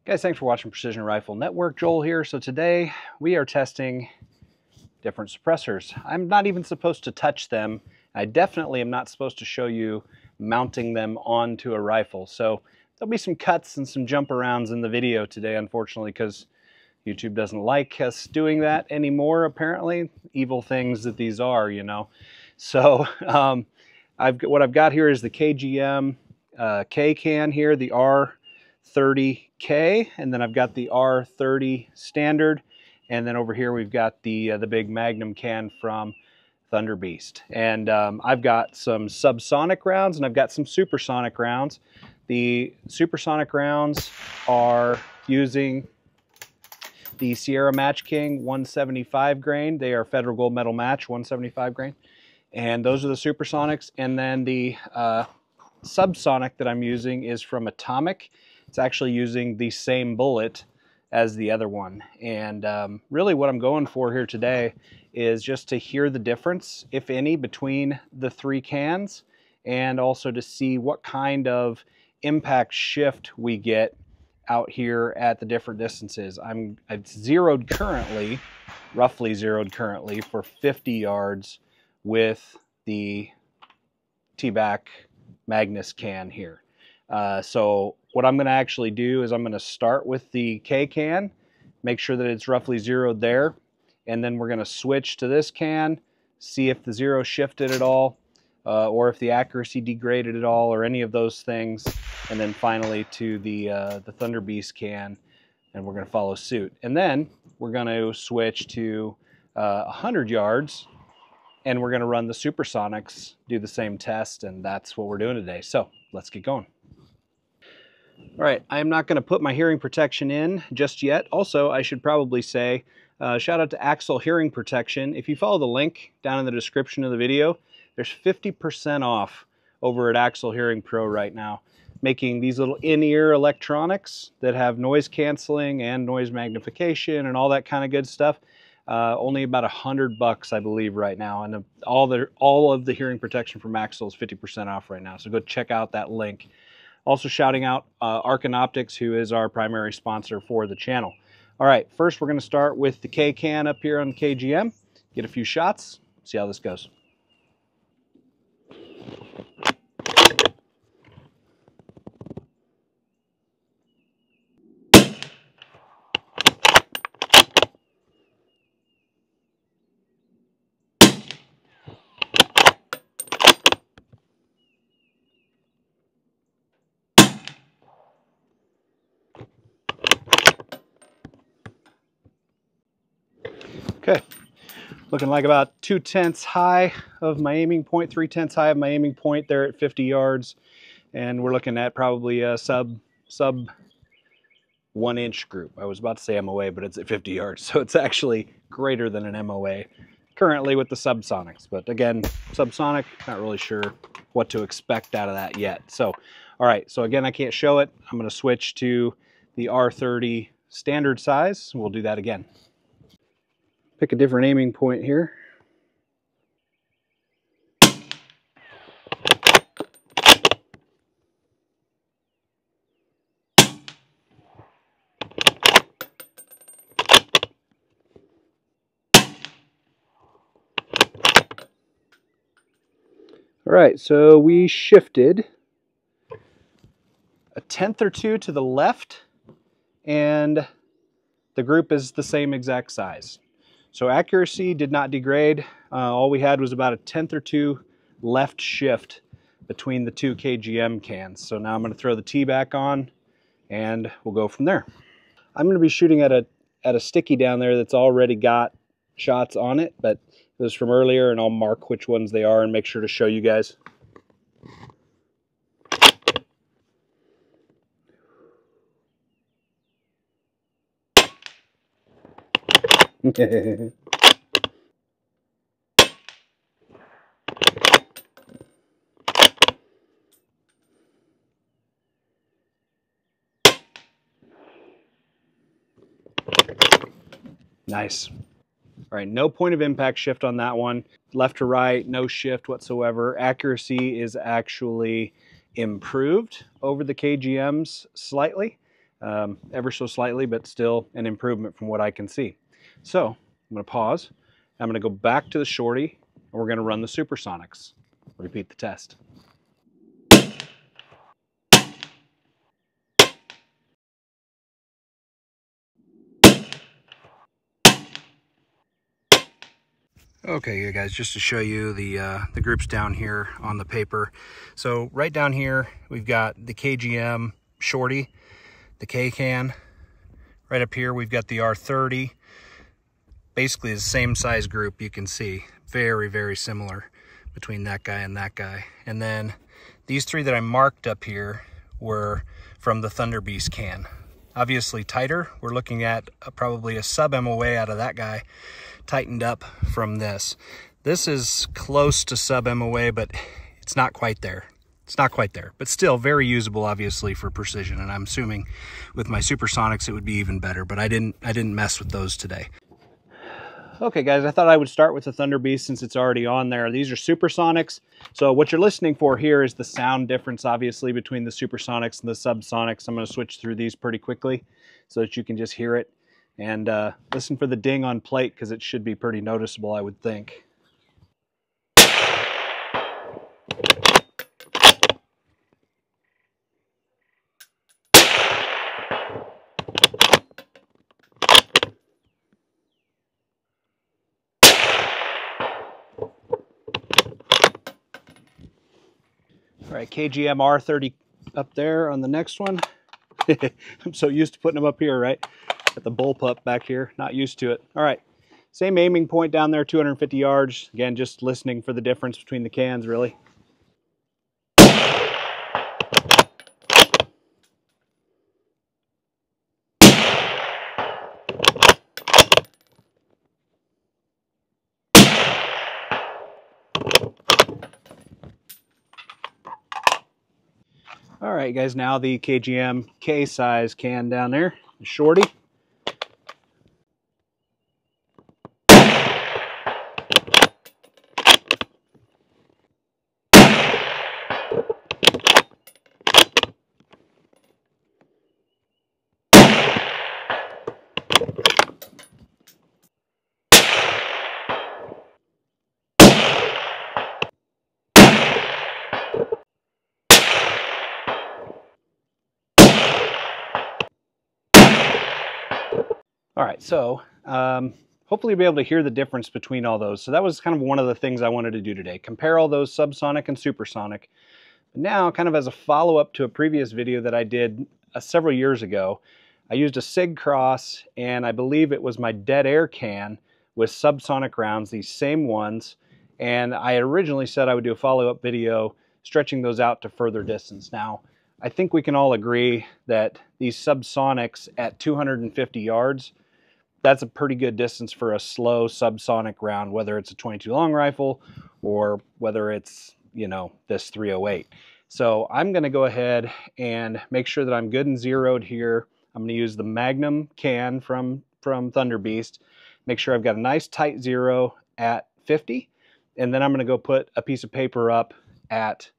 Guys, thanks for watching Precision Rifle Network. Joel here. So today we are testing different suppressors. I'm not even supposed to touch them. I definitely am not supposed to show you mounting them onto a rifle. So there'll be some cuts and some jump arounds in the video today, unfortunately, because YouTube doesn't like us doing that anymore, apparently. Evil things that these are, you know. So what I've got here is the KGM K can here, the R30K, and then I've got the R30 standard, and then over here we've got the big Magnum can from Thunder Beast. And I've got some subsonic rounds and I've got some supersonic rounds. The supersonic rounds are using the Sierra Match King 175 grain. They are Federal Gold Medal Match 175 grain. And those are the supersonics. And then the subsonic that I'm using is from Atomic. It's actually using the same bullet as the other one. And really what I'm going for here today is just to hear the difference, if any, between the three cans, and also to see what kind of impact shift we get out here at the different distances. I've zeroed currently, roughly zeroed currently, for 50 yards with the T-Back Magnus can here. So what I'm going to actually do is I'm going to start with the K can, make sure that it's roughly zeroed there, and then we're going to switch to this can, see if the zero shifted at all, or if the accuracy degraded at all, or any of those things, and then finally to the Thunder Beast can, and we're going to follow suit. And then we're going to switch to 100 yards, and we're going to run the supersonics, do the same test, and that's what we're doing today. So let's get going. All right, I'm not going to put my hearing protection in just yet. Also, I should probably say, shout out to Axle Hearing Protection. If you follow the link down in the description of the video, there's 50% off over at Axle Hearing Pro right now, making these little in-ear electronics that have noise canceling and noise magnification and all that kind of good stuff. Only about $100, I believe, right now, and all of the hearing protection from Axle is 50% off right now. So go check out that link. Also shouting out Arken Optics, who is our primary sponsor for the channel. All right, first we're going to start with the K can up here on the KGM. Get a few shots, see how this goes. Okay, looking like about 2/10 high of my aiming point, 3/10 high of my aiming point there at 50 yards. And we're looking at probably a sub 1 inch group. I was about to say MOA, but it's at 50 yards. So it's actually greater than an MOA currently with the subsonics. But again, subsonic, not really sure what to expect out of that yet. So, all right, so again, I can't show it. I'm going to switch to the R30 standard size. We'll do that again. Pick a different aiming point here. All right, so we shifted a tenth or two to the left, and the group is the same exact size. So accuracy did not degrade. All we had was about a tenth or two left shift between the two KGM cans. So now I'm going to throw the T back on, and we'll go from there. I'm going to be shooting at a sticky down there that's already got shots on it, but it was from earlier, and I'll mark which ones they are and make sure to show you guys. Nice. All right, no point of impact shift on that one. Left to right, no shift whatsoever. Accuracy is actually improved over the KGMs slightly. ever so slightly, but still an improvement from what I can see. So I'm going to pause. I'm going to go back to the Shorty, and we're going to run the Supersonics. Repeat the test. Okay, you guys, just to show you the groups down here on the paper. So right down here, we've got the KGM Shorty, the K-Can. Right up here, we've got the R30. Basically the same size group, you can see. Very, very similar between that guy and that guy. And then these three that I marked up here were from the Thunder Beast can. Obviously tighter. We're looking at probably a sub MOA out of that guy, tightened up from this. This is close to sub MOA, but it's not quite there. It's not quite there, but still very usable, obviously, for precision. And I'm assuming with my Supersonics it would be even better, but I didn't mess with those today. Okay, guys, I thought I would start with the Thunder Beast since it's already on there. These are Supersonics. So what you're listening for here is the sound difference, obviously, between the Supersonics and the Subsonics. I'm going to switch through these pretty quickly so that you can just hear it. And listen for the ding on plate, because it should be pretty noticeable, I would think. All right, KGM R30 up there on the next one. I'm so used to putting them up here, right? Got the bullpup back here, not used to it. All right, same aiming point down there, 250 yards. Again, just listening for the difference between the cans, really. All right, guys, now the KGM K-size can down there, the Shorty. All right, so hopefully you'll be able to hear the difference between all those. So that was kind of one of the things I wanted to do today, compare all those subsonic and supersonic. But now, kind of as a follow-up to a previous video that I did several years ago, I used a SIG Cross, and I believe it was my Dead Air can with subsonic rounds, these same ones. And I had originally said I would do a follow-up video stretching those out to further distance. Now, I think we can all agree that these subsonics at 250 yards, that's a pretty good distance for a slow subsonic round, whether it's a 22 long rifle or whether it's, you know, this 308. So I'm going to go ahead and make sure that I'm good and zeroed here. I'm going to use the Magnum can from Thunder Beast. Make sure I've got a nice tight zero at 50. And then I'm going to go put a piece of paper up at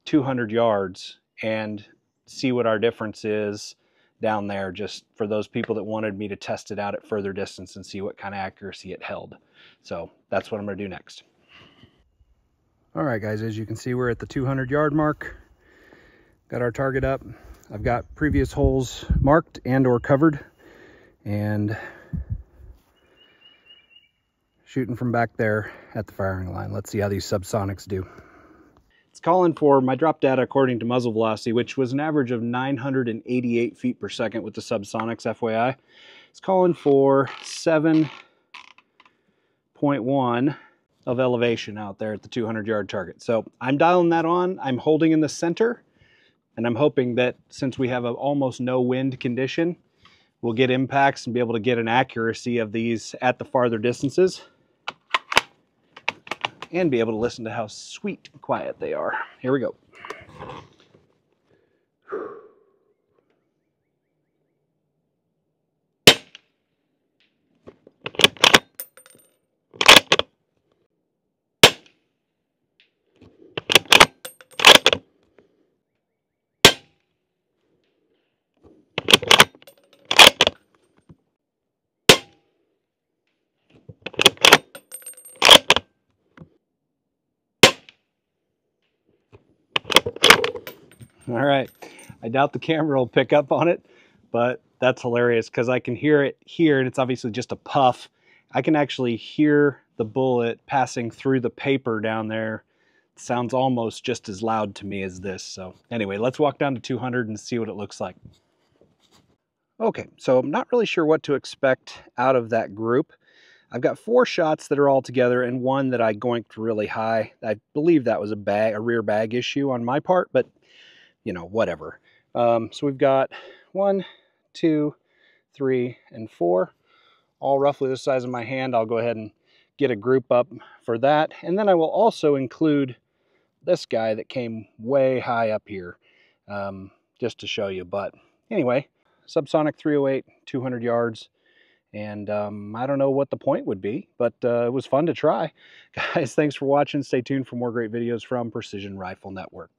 200 yards and see what our difference is down there, just for those people that wanted me to test it out at further distance and see what kind of accuracy it held. So that's what I'm going to do next. All right, guys, as you can see, we're at the 200 yard mark. Got our target up. I've got previous holes marked and or covered, and shooting from back there at the firing line. Let's see how these subsonics do. It's calling for my drop data according to muzzle velocity, which was an average of 988 feet per second with the subsonics, FYI. It's calling for 7.1 of elevation out there at the 200 yard target. So I'm dialing that on. I'm holding in the center, and I'm hoping that since we have an almost no wind condition, we'll get impacts and be able to get an accuracy of these at the farther distances, and be able to listen to how sweet and quiet they are. Here we go. All right. I doubt the camera will pick up on it, but that's hilarious because I can hear it here, and it's obviously just a puff. I can actually hear the bullet passing through the paper down there. It sounds almost just as loud to me as this. So anyway, let's walk down to 200 and see what it looks like. Okay, so I'm not really sure what to expect out of that group. I've got 4 shots that are all together and one that I goinked really high. I believe that was a rear bag issue on my part, but you know, whatever. So we've got 1, 2, 3, and 4, all roughly the size of my hand. I'll go ahead and get a group up for that. And then I will also include this guy that came way high up here, just to show you. But anyway, Subsonic 308, 200 yards. And I don't know what the point would be, but it was fun to try. Guys, thanks for watching. Stay tuned for more great videos from Precision Rifle Network.